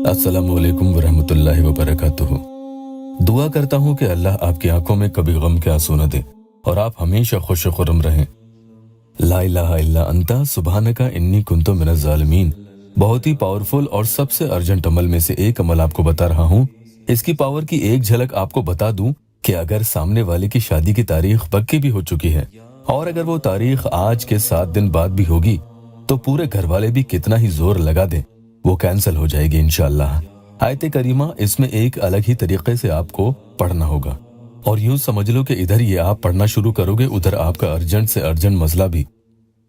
अस्सलामु अलैकुम वरहमतुल्लाहि वबरकातुहू। दुआ करता हूँ कि अल्लाह आपकी आंखों में कभी गम के आंसू न दे और आप हमेशा खुश खुरम रहें। ला इलाहा इल्ला अंता सुब्हानका इन्नी कुन्तु मिनज़ ज़ालिमीन बहुत ही पावरफुल और सबसे अर्जेंट अमल में से एक अमल आपको बता रहा हूँ। इसकी पावर की एक झलक आपको बता दूं कि अगर सामने वाले की शादी की तारीख पक्की भी हो चुकी है और अगर वो तारीख आज के 7 दिन बाद भी होगी तो पूरे घर वाले भी कितना ही जोर लगा दें वो कैंसिल हो जाएगी इंशाअल्लाह। आयत करीमा इसमें एक अलग ही तरीके से आपको पढ़ना होगा और यूं समझ लो कि इधर ये आप पढ़ना शुरू करोगे उधर आपका अर्जेंट से अर्जेंट मसला भी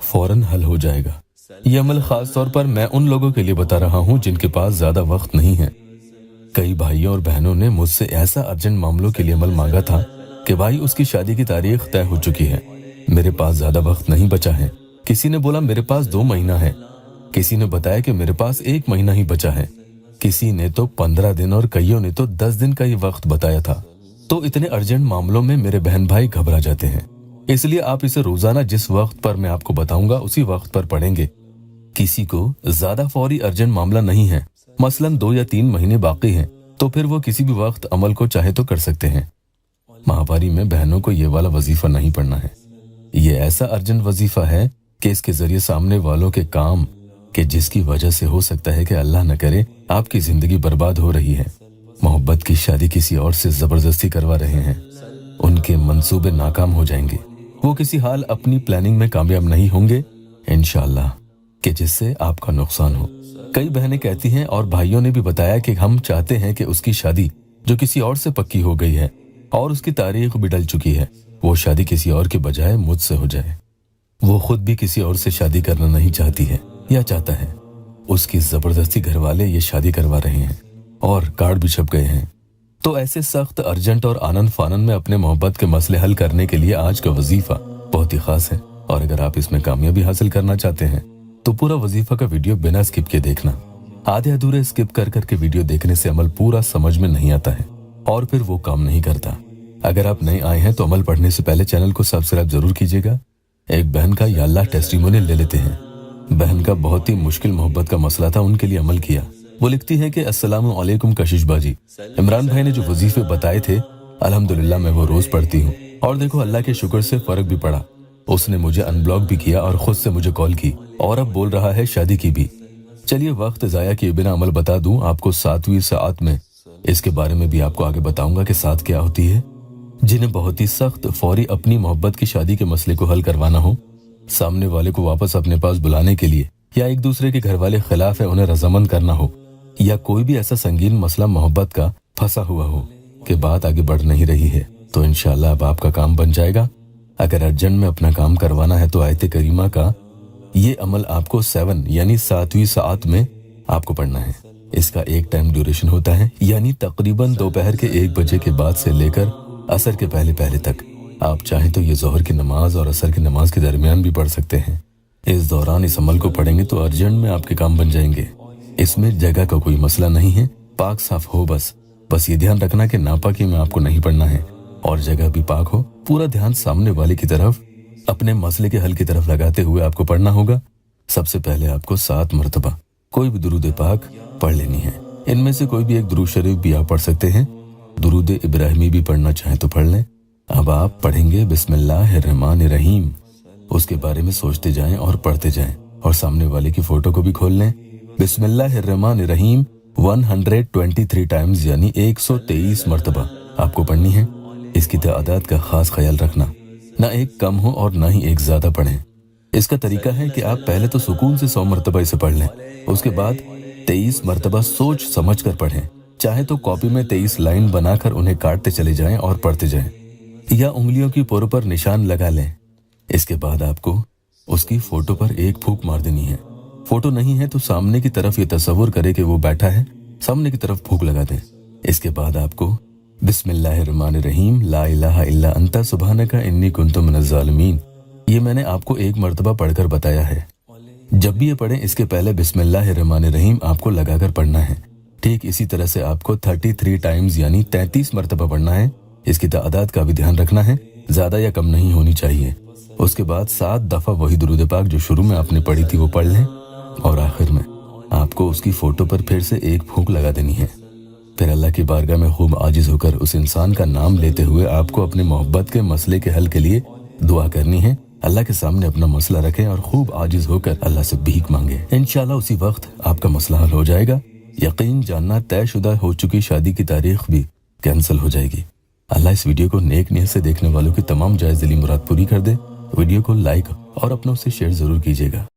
फौरन हल हो जाएगा। ये अमल खास तौर पर मैं उन लोगों के लिए बता रहा हूँ जिनके पास ज्यादा वक्त नहीं है। कई भाइयों और बहनों ने मुझसे ऐसा अर्जेंट मामलों के लिए अमल मांगा था कि भाई उसकी शादी की तारीख तय हो चुकी है, मेरे पास ज्यादा वक्त नहीं बचा है। किसी ने बोला मेरे पास 2 महीना है, किसी ने बताया कि मेरे पास 1 महीना ही बचा है, किसी ने तो 15 दिन और कईयों ने तो 10 दिन का ही वक्त बताया था। तो इतने अर्जेंट मामलों में मेरे बहन भाई घबरा जाते हैं, इसलिए आप इसे रोजाना जिस वक्त पर मैं आपको बताऊंगा उसी वक्त पर पढ़ेंगे। किसी को ज्यादा फौरी अर्जेंट मामला नहीं है, मसलन 2 या 3 महीने बाकी हैं, तो फिर वो किसी भी वक्त अमल को चाहे तो कर सकते हैं। माहवारी में बहनों को ये वाला वजीफा नहीं पढ़ना है। ये ऐसा अर्जेंट वजीफा है कि इसके जरिए सामने वालों के काम कि जिसकी वजह से हो सकता है कि अल्लाह न करे आपकी जिंदगी बर्बाद हो रही है, मोहब्बत की शादी किसी और से जबरदस्ती करवा रहे हैं, उनके मंसूबे नाकाम हो जाएंगे, वो किसी हाल अपनी प्लानिंग में कामयाब नहीं होंगे इंशाअल्लाह कि जिससे आपका नुकसान हो। कई बहनें कहती हैं और भाइयों ने भी बताया कि हम चाहते हैं कि उसकी शादी जो किसी और से पक्की हो गई है और उसकी तारीख भी डल चुकी है वो शादी किसी और के बजाय मुझसे हो जाए। वो खुद भी किसी और से शादी करना नहीं चाहती है या चाहता है, उसकी जबरदस्ती घर वाले ये शादी करवा रहे हैं और कार्ड भी छप गए हैं। तो ऐसे सख्त अर्जेंट और आनन फानन में अपने मोहब्बत के मसले हल करने के लिए आज का वजीफा बहुत ही खास है और अगर आप इसमें कामयाबी हासिल करना चाहते हैं तो पूरा वजीफा का वीडियो बिना स्किप के देखना। आधे अधूरे स्किप कर करके वीडियो देखने से अमल पूरा समझ में नहीं आता है और फिर वो काम नहीं करता। अगर आप नए आए हैं तो अमल पढ़ने से पहले चैनल को सब्सक्राइब जरूर कीजिएगा। एक बहन का या अल्लाह टेस्टिमोनियल ले लेते हैं। बहन का बहुत ही मुश्किल मोहब्बत का मसला था, उनके लिए अमल किया। वो लिखती है कि अस्सलामु अलैकुम कशिश बाजी, इमरान भाई ने जो वजीफे बताए थे अल्हम्दुलिल्लाह मैं वो रोज पढ़ती हूँ और देखो अल्लाह के शुक्र से फर्क भी पड़ा। उसने मुझे अनब्लॉक भी किया और खुद से मुझे कॉल की और अब बोल रहा है शादी की भी। चलिए वक्त जाया किए बिना अमल बता दूं आपको 7वीं सआत में। इसके बारे में भी आपको आगे बताऊंगा कि साथ क्या होती है। जिन्हें बहुत ही सख्त फौरी अपनी मोहब्बत की शादी के मसले को हल करवाना हो, सामने वाले को वापस अपने पास बुलाने के लिए या एक दूसरे के घर वाले खिलाफ है उन्हें रजामंद करना हो या कोई भी ऐसा संगीन मसला मोहब्बत का फंसा हुआ हो कि बात आगे बढ़ नहीं रही है, तो इंशाअल्लाह अब आपका काम बन जाएगा। अगर अर्जेंट में अपना काम करवाना है तो आयत करीमा का ये अमल आपको 7 यानी 7वीं सआत में आपको पढ़ना है। इसका एक टाइम ड्यूरेशन होता है यानी तकरीबन दोपहर के 1 बजे के बाद से लेकर असर के पहले तक। आप चाहें तो ये जोहर की नमाज और असर की नमाज के दरमियान भी पढ़ सकते हैं। इस दौरान इस अमल को पढ़ेंगे तो अर्जेंट में आपके काम बन जाएंगे। इसमें जगह का कोई मसला नहीं है, पाक साफ हो बस ये ध्यान रखना कि नापाकी में आपको नहीं पढ़ना है और जगह भी पाक हो। पूरा ध्यान सामने वाले की तरफ अपने मसले के हल की तरफ लगाते हुए आपको पढ़ना होगा। सबसे पहले आपको 7 मरतबा कोई भी दुरूद पाक पढ़ लेनी है। इनमें से कोई भी एक दुरूद शरीफ भी आप पढ़ सकते हैं, दुरूद इब्राहिमी भी पढ़ना चाहें तो पढ़ लें। अब आप पढ़ेंगे बिस्मिल्लाहिर्रहमानिर्रहीम, उसके बारे में सोचते जाएं और पढ़ते जाएं और सामने वाले की फोटो को भी खोल लें। बिस्मिल्लाहिर्रहमानिर्रहीम 123 टाइम्स यानी 123 मरतबा आपको पढ़नी है। इसकी तादाद का खास ख्याल रखना, ना एक कम हो और ना ही एक ज्यादा पढ़ें। इसका तरीका है कि आप पहले तो सुकून से 100 मरतबा इसे पढ़ लें, उसके बाद 23 मरतबा सोच समझ कर पढ़ें। चाहे तो कॉपी में 23 लाइन बनाकर उन्हें काटते चले जाएं और पढ़ते जाएं या उंगलियों की पोरों पर निशान लगा लें। इसके बाद आपको उसकी फोटो पर एक फूंक मार देनी है। फोटो नहीं है तो सामने की तरफ ये तस्वुर करे कि वो बैठा है, सामने की तरफ फूंक लगा दें। इसके बाद आपको बिस्मिल्लाहिर्रहमानिर्रहीम ला इलाहा इल्ला अंता सुब्हानका इन्नी कुन्तु मिनज़ ज़ालिमीन ये मैंने आपको 1 मरतबा पढ़कर बताया है। जब भी ये पढ़ें इसके पहले बिस्मिल्लाहिर्रहमानिर्रहीम आपको लगाकर पढ़ना है। ठीक इसी तरह से आपको 33 टाइम्स यानी 33 मरतबा पढ़ना है। इसकी तादाद का भी ध्यान रखना है, ज्यादा या कम नहीं होनी चाहिए। उसके बाद 7 दफा वही दुरूद पाक जो शुरू में आपने पढ़ी थी वो पढ़ लें और आखिर में आपको उसकी फोटो पर फिर से एक फूंक लगा देनी है। फिर अल्लाह की बारगाह में खूब आजिज होकर उस इंसान का नाम लेते हुए आपको अपनी मोहब्बत के मसले के हल के लिए दुआ करनी है। अल्लाह के सामने अपना मसला रखें और खूब आजिज होकर अल्लाह से भीख मांगे। इंशाल्लाह उसी वक्त आपका मसला हल हो जाएगा। यकीन जानना, तयशुदा हो चुकी शादी की तारीख भी कैंसिल हो जाएगी। अल्लाह इस वीडियो को नेक नियत से देखने वालों की तमाम जायज़ दिली मुराद पूरी कर दे। वीडियो को लाइक और अपनों से शेयर जरूर कीजिएगा।